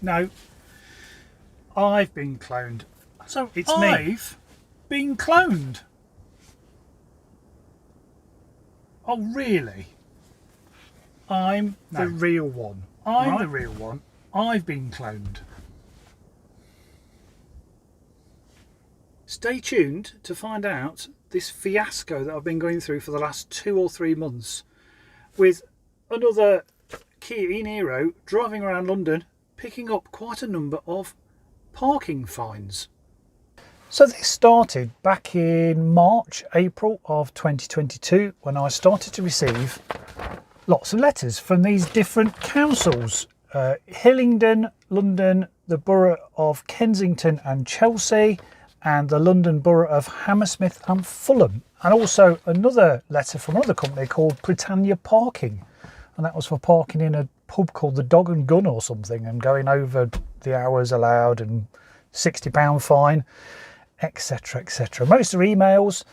No. I've been cloned. So It's I've been cloned. Oh, really? I'm the real one. I'm right? the real one. I've been cloned. Stay tuned to find out this fiasco that I've been going through for the last 2 or 3 months with another Kia E Niro driving around London picking up quite a number of parking fines. So this started back in March, April of 2022 when I started to receive lots of letters from these different councils. Hillingdon, London, the Borough of Kensington and Chelsea, and the London Borough of Hammersmith and Fulham. And also another letter from another company called Britannia Parking. And that was for parking in a pub called the Dog and Gun or something and going over the hours allowed and £60 fine, etc, etc. Most are emails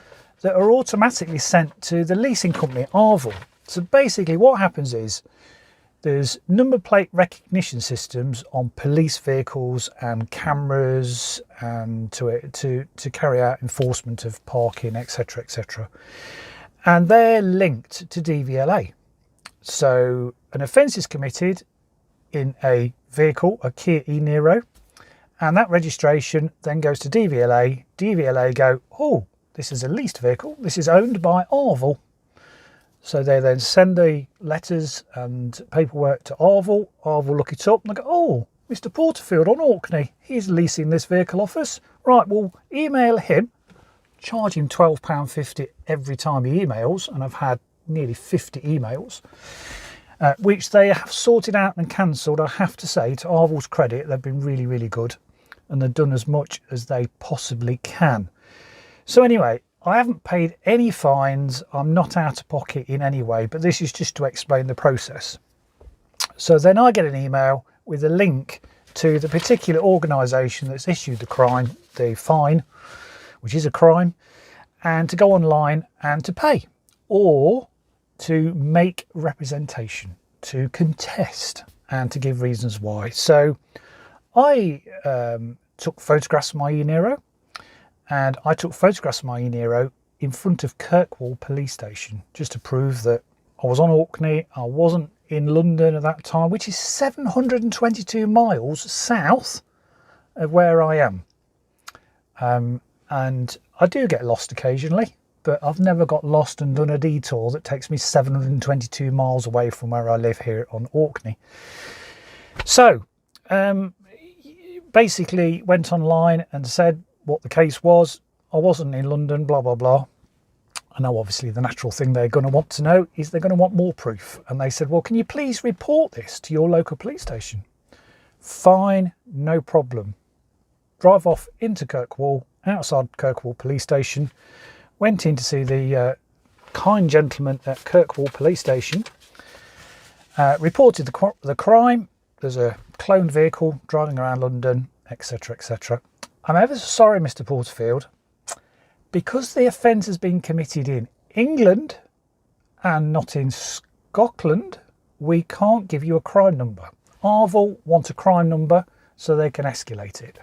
that are automatically sent to the leasing company 𝐕𝐈𝐒. So basically what happens is there's number plate recognition systems on police vehicles and cameras and to carry out enforcement of parking, etc, etc. And they're linked to DVLA. So an offence is committed in a vehicle, a Kia E Niro, and that registration then goes to DVLA. DVLA go, oh, this is a leased vehicle, this is owned by 𝐕𝐈𝐒. So they then send the letters and paperwork to 𝐕𝐈𝐒. 𝐕𝐈𝐒 look it up and they go, oh, Mr. Porterfield on Orkney, he's leasing this vehicle off us. Right, we'll email him, charge him £12.50 every time he emails, and I've had nearly 50 emails, which they have sorted out and cancelled. I have to say, to 𝐕𝐈𝐒's credit, they've been really, really good, and they've done as much as they possibly can. So anyway, I haven't paid any fines, I'm not out of pocket in any way, but this is just to explain the process. So then I get an email with a link to the particular organisation that's issued the fine, which is a crime, and to go online and to pay, or to make representation, to contest, and to give reasons why. So I took photographs of my E Niro, and I took photographs of my E Niro in front of Kirkwall police station just to prove that I was on Orkney, I wasn't in London at that time, which is 722 miles south of where I am. And I do get lost occasionally, but I've never got lost and done a detour that takes me 722 miles away from where I live here on Orkney. So basically went online and said what the case was. I wasn't in London, blah, blah, blah. I know obviously the natural thing they're going to want to know is they're going to want more proof. And they said, well, can you please report this to your local police station? Fine, no problem. Drive off into Kirkwall, outside Kirkwall police station, went in to see the kind gentleman at Kirkwall police station, reported the crime. There's a cloned vehicle driving around London, etc, etc. I'm ever so sorry, Mr. Porterfield, because the offence has been committed in England and not in Scotland, we can't give you a crime number. 𝐕𝐈𝐒 want a crime number so they can escalate it.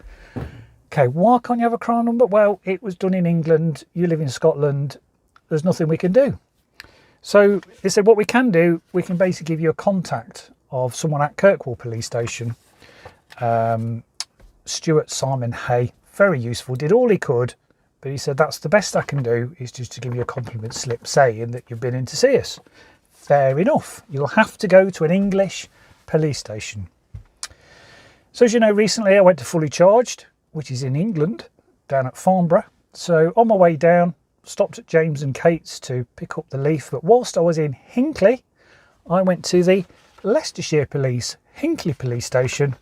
Okay, why can't you have a crime number? Well, it was done in England, you live in Scotland, there's nothing we can do. So they said what we can do, we can basically give you a contact of someone at Kirkwall police station, Stuart Simon Hay, very useful, did all he could, but he said that's the best I can do is just to give you a compliment slip saying that you've been in to see us. Fair enough, you'll have to go to an English police station. So as you know, recently I went to Fully Charged, which is in England, down at Farnborough. So on my way down, stopped at James and Kate's to pick up the leaf, but whilst I was in Hinckley, I went to the Leicestershire Police, Hinckley Police Station,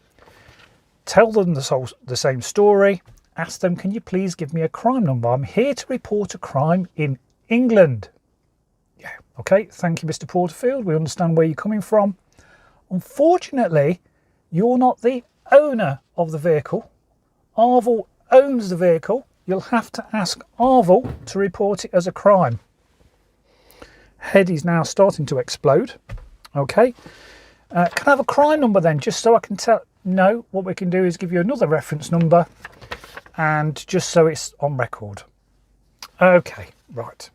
tell them the same story, ask them, can you please give me a crime number? I'm here to report a crime in England. Yeah, okay, thank you, Mr. Porterfield. We understand where you're coming from. Unfortunately, you're not the owner of the vehicle. 𝐕𝐈𝐒 owns the vehicle. You'll have to ask 𝐕𝐈𝐒 to report it as a crime. Head is now starting to explode. Okay. Can I have a crime number then, just so I can no, what we can do is give you another reference number, and just so it's on record. Okay, right.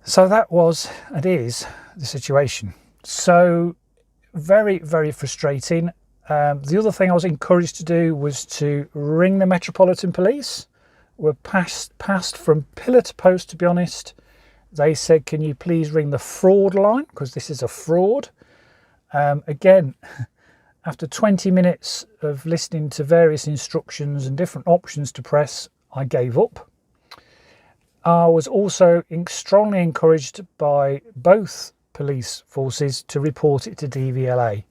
So that was and is the situation. So very, very frustrating. The other thing I was encouraged to do was to ring the Metropolitan Police. We're passed from pillar to post, to be honest. They said, can you please ring the fraud line, because this is a fraud. Again, after 20 minutes of listening to various instructions and different options to press, I gave up. I was also strongly encouraged by both police forces to report it to DVLA.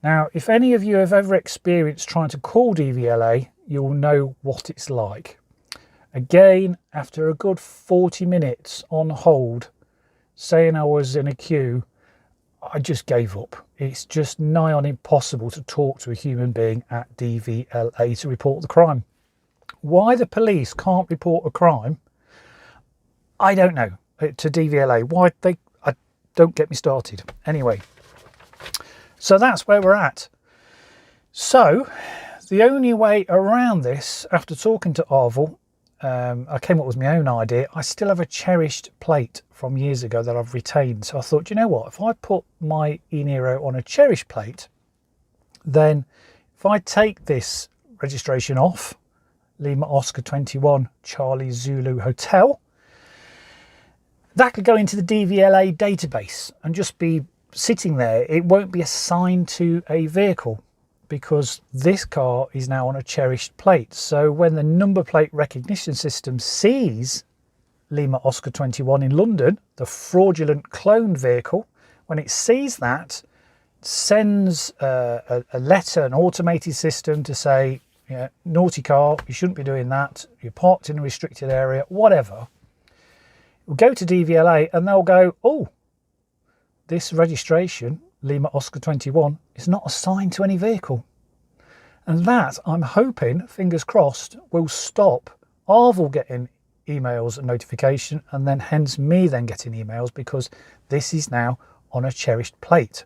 Now, if any of you have ever experienced trying to call DVLA, you'll know what it's like. Again, after a good 40 minutes on hold, saying I was in a queue, I just gave up. It's just nigh on impossible to talk to a human being at DVLA to report the crime. Why the police can't report a crime, I don't know. To DVLA, why they, don't get me started. Anyway, so that's where we're at. So the only way around this, after talking to 𝐓𝐈𝐒, I came up with my own idea. I still have a cherished plate from years ago that I've retained. So I thought, you know what, if I put my E Niro on a cherished plate, then if I take this registration off, Lima Oscar 21 Charlie Zulu Hotel, that could go into the DVLA database and just be sitting there. It won't be assigned to a vehicle, because this car is now on a cherished plate. So when the number plate recognition system sees Lima Oscar 21 in London, the fraudulent cloned vehicle, when it sees that, sends a letter, an automated system to say, you know, naughty car, you shouldn't be doing that, you're parked in a restricted area, whatever. We'll go to DVLA and they'll go, oh, this registration, Lima Oscar 21, is not assigned to any vehicle. And that, I'm hoping, fingers crossed, will stop 𝐓𝐈𝐒 getting emails and notification, and then hence me then getting emails, because this is now on a cherished plate.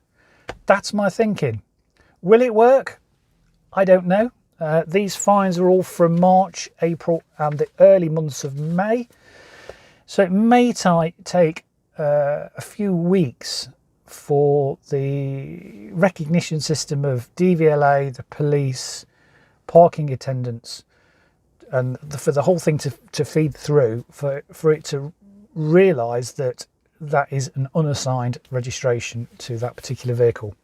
That's my thinking. Will it work? I don't know. These fines are all from March, April and the early months of May. So it may take a few weeks for the recognition system of DVLA, the police, parking attendants, and for the whole thing to feed through, for it to realise that that is an unassigned registration to that particular vehicle.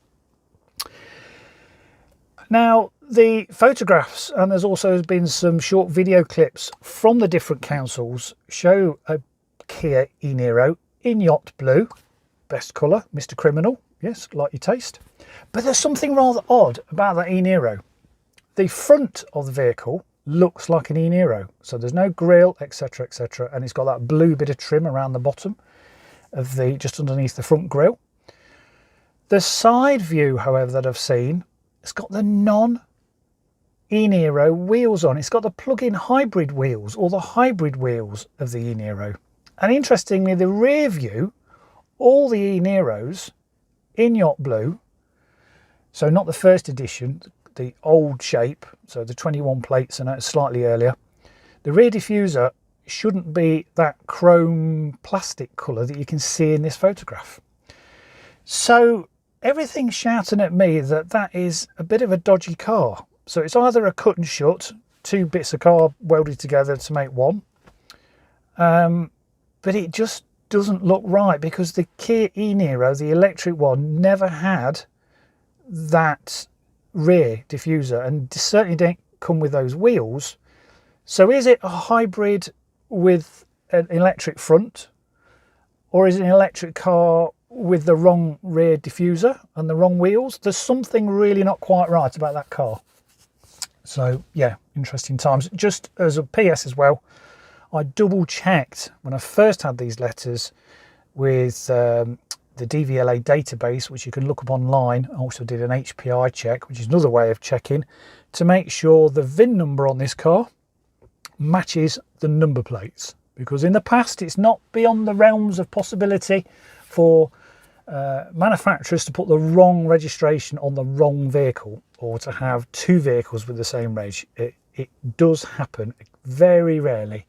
Now, the photographs, and there's also been some short video clips from the different councils, show a Kia E Niro in yacht blue, best colour, Mr. Criminal, yes, like your taste. But there's something rather odd about that E Niro. The front of the vehicle looks like an E Niro, so there's no grille, etc, etc, and it's got that blue bit of trim around the bottom of the, just underneath the front grille. The side view, however, that I've seen, it's got the non-E Niro wheels on. It's got the plug-in hybrid wheels, or the hybrid wheels of the E Niro. And interestingly, the rear view, all the E Niros in yacht blue, so not the first edition, the old shape, so the 21 plates and slightly earlier. The rear diffuser shouldn't be that chrome plastic colour that you can see in this photograph. So everything's shouting at me that that is a bit of a dodgy car. So it's either a cut and shut, two bits of car welded together to make one, but it just doesn't look right, because the Kia E Niro, the electric one, never had that rear diffuser and certainly didn't come with those wheels. So is it a hybrid with an electric front, or is it an electric car with the wrong rear diffuser and the wrong wheels? There's something really not quite right about that car. So yeah, interesting times. Just as a PS as well, I double checked when I first had these letters with the DVLA database, which you can look up online. I also did an HPI check, which is another way of checking, to make sure the VIN number on this car matches the number plates, because in the past it's not beyond the realms of possibility for manufacturers to put the wrong registration on the wrong vehicle, or to have two vehicles with the same reg. It does happen very rarely,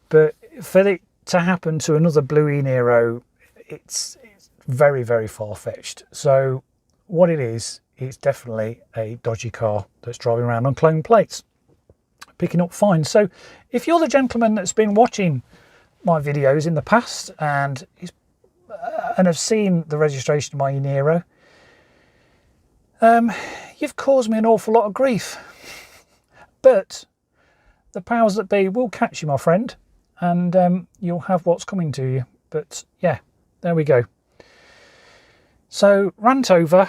but for it to happen to another blue E Niro, it's very, very far-fetched. So what it is, it's definitely a dodgy car that's driving around on clone plates, picking up fines. So if you're the gentleman that's been watching my videos in the past and have seen the registration of my E Niro, you've caused me an awful lot of grief. But the powers that be will catch you, my friend, and you'll have what's coming to you. But yeah, there we go. So, rant over.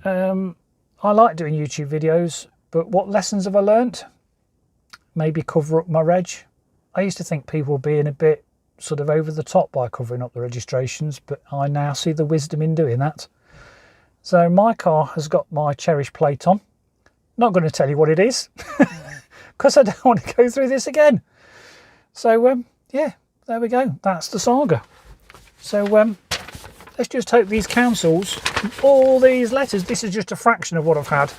I like doing YouTube videos, but what lessons have I learnt? Maybe cover up my reg. I used to think people were being a bit sort of over the top by covering up the registrations, but I now see the wisdom in doing that. So my car has got my Cherished plate on. Not going to tell you what it is, because I don't want to go through this again. So yeah, there we go. That's the saga. So let's just hope these councils, all these letters, this is just a fraction of what I've had,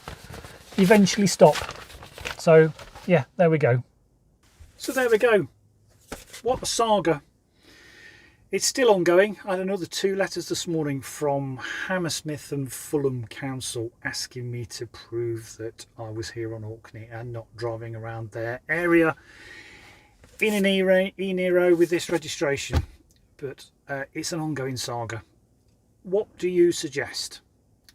eventually stop. So yeah, there we go. So there we go. What a saga. It's still ongoing. I had another 2 letters this morning from Hammersmith and Fulham Council asking me to prove that I was here on Orkney and not driving around their area in an E Niro with this registration. But it's an ongoing saga. What do you suggest?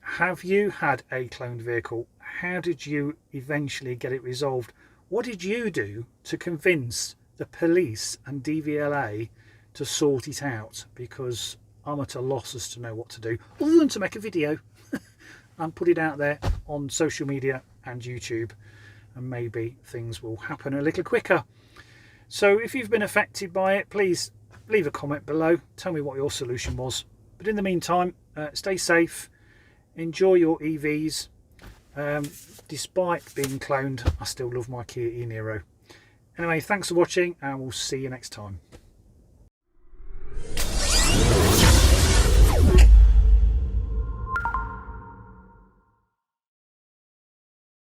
Have you had a cloned vehicle? How did you eventually get it resolved? What did you do to convince the police and DVLA to sort it out? Because I'm at a loss as to know what to do, other than to make a video and put it out there on social media and YouTube, and maybe things will happen a little quicker. So if you've been affected by it, please leave a comment below, tell me what your solution was. But in the meantime, stay safe, enjoy your EVs. Despite being cloned, I still love my Kia E Niro. Anyway, thanks for watching, and we'll see you next time.